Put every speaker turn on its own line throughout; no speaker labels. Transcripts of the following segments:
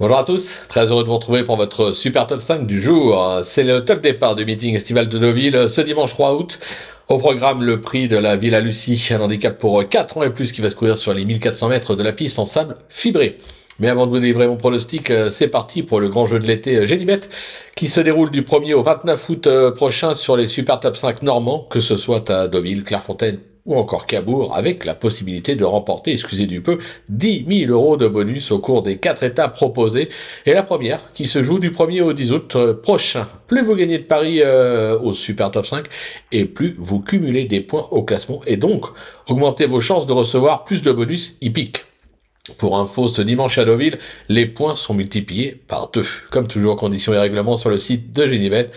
Bonjour à tous, très heureux de vous retrouver pour votre super top 5 du jour. C'est le top départ du meeting estival de Deauville ce dimanche 3 août. Au programme, le prix de la Villa Lucie, un handicap pour 4 ans et plus qui va se courir sur les 1400 mètres de la piste en sable fibré. Mais avant de vous délivrer mon pronostic, c'est parti pour le grand jeu de l'été Génibet qui se déroule du 1er au 29 août prochain sur les super top 5 normands, que ce soit à Deauville, Clairefontaine ou encore Cabourg, avec la possibilité de remporter, excusez du peu, 10 000 € de bonus au cours des 4 étapes proposées. Et la première, qui se joue du 1er au 10 août prochain. Plus vous gagnez de paris au Super Top 5, et plus vous cumulez des points au classement, et donc augmentez vos chances de recevoir plus de bonus hippiques. Pour info, ce dimanche à Deauville, les points sont multipliés par 2. Comme toujours, conditions et règlements sur le site de Génibet.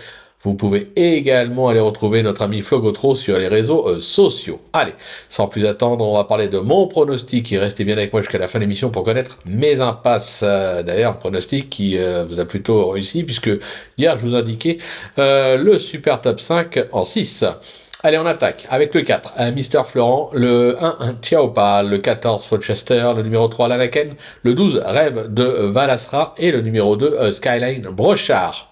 Vous pouvez également aller retrouver notre ami Flo Gautreau sur les réseaux sociaux. Allez, sans plus attendre, on va parler de mon pronostic. Et restez bien avec moi jusqu'à la fin de l'émission pour connaître mes impasses. D'ailleurs, un pronostic qui vous a plutôt réussi, puisque hier, je vous indiquais le Super Top 5 en 6. Allez, on attaque avec le 4, Mister Florent, le 1, Chiaopa, le 14, Fauchester, le numéro 3, Lanaken, le 12, Rêve de Valasra et le numéro 2, Skyline Brochard.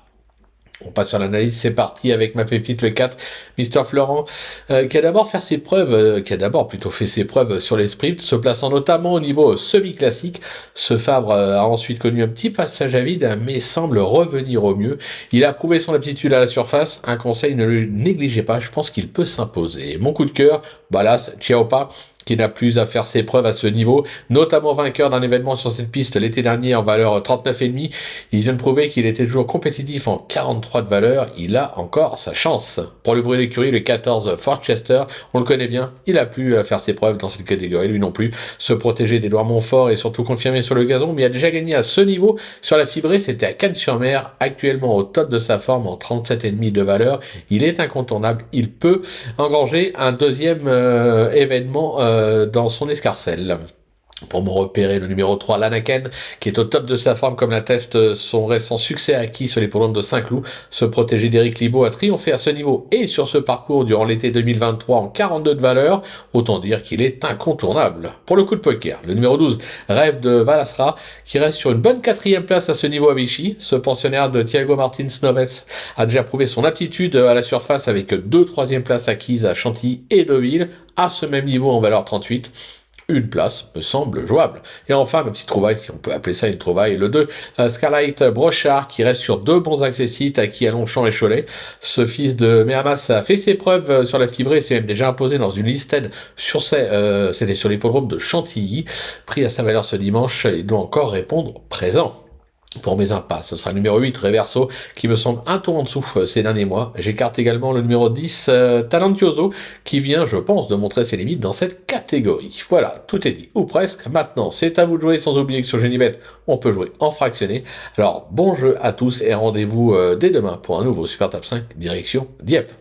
On passe sur l'analyse, c'est parti avec ma pépite le 4, Mister Florent, qui a d'abord fait ses preuves sur les sprints, se plaçant notamment au niveau semi-classique. Ce Fabre a ensuite connu un petit passage à vide, mais semble revenir au mieux. Il a prouvé son aptitude à la surface. Un conseil, ne le négligez pas, je pense qu'il peut s'imposer. Mon coup de cœur, Balas, Chiaopa, qui n'a plus à faire ses preuves à ce niveau, notamment vainqueur d'un événement sur cette piste l'été dernier en valeur 39,5. Il vient de prouver qu'il était toujours compétitif en 43 de valeur, il a encore sa chance. Pour le bruit d'écurie, le 14 Forchester, on le connaît bien, il a pu faire ses preuves dans cette catégorie, lui non plus. Se protéger d'Edouard Montfort et surtout confirmer sur le gazon, mais il a déjà gagné à ce niveau. Sur la fibrée, c'était à Cannes-sur-Mer, actuellement au top de sa forme en 37,5 de valeur. Il est incontournable, il peut engranger un deuxième événement dans son escarcelle. Pour me repérer, le numéro 3, Lanaken, qui est au top de sa forme comme l'atteste son récent succès acquis sur les polones de Saint-Cloud. Se protéger d'Éric Libaud a triomphé à ce niveau et sur ce parcours durant l'été 2023 en 42 de valeur. Autant dire qu'il est incontournable. Pour le coup de poker, le numéro 12, Rêve de Valasra, qui reste sur une bonne 4e place à ce niveau à Vichy. Ce pensionnaire de Thiago Martins Noves a déjà prouvé son aptitude à la surface avec 2 3e places acquises à Chantilly et Deauville, à ce même niveau en valeur 38. Une place me semble jouable. Et enfin, ma petite trouvaille, si on peut appeler ça une trouvaille, le 2, Skylight Brochard, qui reste sur 2 bons accessites, acquis à Longchamp et Cholet. Ce fils de Méhamas a fait ses preuves sur la fibrée et s'est même déjà imposé dans une listed sur c'était sur l'hippodrome de Chantilly. Pris à sa valeur ce dimanche, il doit encore répondre présent. Pour mes impasses, ce sera le numéro 8, Reverso, qui me semble un tour en dessous ces derniers mois. J'écarte également le numéro 10, Talentioso, qui vient, je pense, de montrer ses limites dans cette catégorie. Voilà, tout est dit, ou presque. Maintenant, c'est à vous de jouer, sans oublier que sur Génibet, on peut jouer en fractionné. Alors, bon jeu à tous et rendez-vous dès demain pour un nouveau Super Top 5, direction Dieppe.